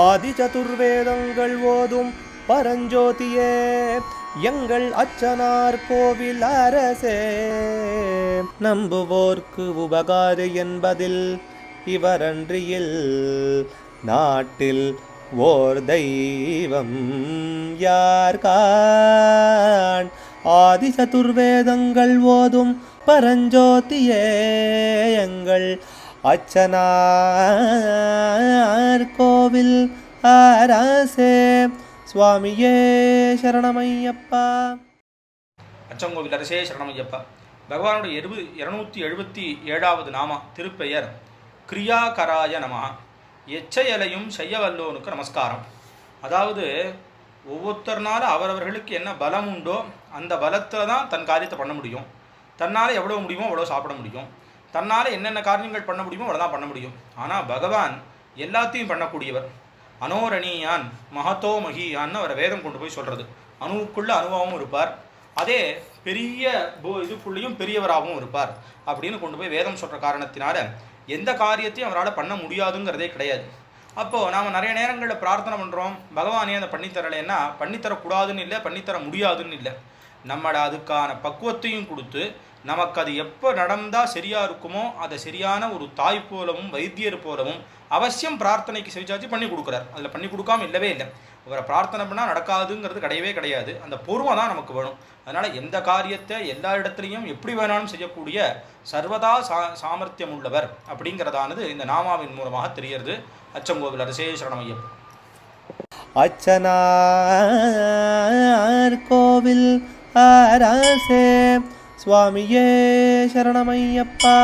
ஆதி சதுர்வேதங்கள் ஓதும் பரஞ்சோதியே எங்கள் அச்சனார் கோவில் அரசே. நம்புவோர்க்கு உபகாரி என்பதில் இவரன்றியில் நாட்டில் ஓர் தெய்வம் யார்கான். ஆதி சதுர்வேதங்கள் ஓதும் பரஞ்சோதியே எங்கள் அச்சனார் கோவில் அரசே. சுவாமியே சரணமையப்பா. அச்சங்கோவில் அரசே சரணமையப்பா. பகவானுடைய 277வது நாமா திருப்பெயர் கிரியாகராய நமஹ. எச்சையலையும் செய்ய வல்லோனுக்கு நமஸ்காரம். அதாவது ஒவ்வொருத்தர்னால அவரவர்களுக்கு என்ன பலம் உண்டோ அந்த பலத்தில் தான் தன் காரியத்தை பண்ண முடியும். தன்னால் எவ்வளோ முடியுமோ அவ்வளோ சாப்பிட முடியும். தன்னால் என்னென்ன காரியங்கள் பண்ண முடியுமோ அவ்வளோதான் பண்ண முடியும். ஆனால் பகவான் எல்லாத்தையும் பண்ணக்கூடியவர். அனோரணியான் மகத்தோ மகியான்னு அவரை வேதம் கொண்டு போய் சொல்கிறது. அணுவுக்குள்ள அணுவாகவும் இருப்பார், அதே பெரிய இதுக்குள்ளேயும் பெரியவராகவும் இருப்பார் அப்படின்னு கொண்டு போய் வேதம் சொல்கிற காரணத்தினால எந்த காரியத்தையும் அவரால் பண்ண முடியாதுங்கிறதே கிடையாது. அப்போது நாம் நிறைய நேரங்களில் பிரார்த்தனை பண்ணுறோம், பகவானே அதை பண்ணித்தரலைன்னா பண்ணித்தரக்கூடாதுன்னு இல்லை, பண்ணித்தர முடியாதுன்னு இல்லை. நம்மளை அதுக்கான பக்குவத்தையும் கொடுத்து நமக்கு அது எப்போ நடந்தால் சரியாக இருக்குமோ அதை சரியான ஒரு தாய் போலவும் வைத்தியர் போலவும் அவசியம் பிரார்த்தனைக்கு செவிச்சாச்சு பண்ணி கொடுக்குறார். அதில் பண்ணி கொடுக்காமல் இல்லவே இல்லை. அவரை பிரார்த்தனை பண்ணால் நடக்காதுங்கிறது கிடையவே கிடையாது. அந்த பொறுமை தான் நமக்கு வேணும். அதனால் எந்த காரியத்தை எல்லா இடத்துலையும் எப்படி வேணாலும் செய்யக்கூடிய சர்வதா சாமர்த்தியம் உள்ளவர் அப்படிங்கிறதானது இந்த நாமாவின் மூலமாக தெரிகிறது. அச்சங்கோவில் அரசே சரணமையப்பா. அச்சனார் கோவில் அரசே. சுவாமியே சரணமையப்பா.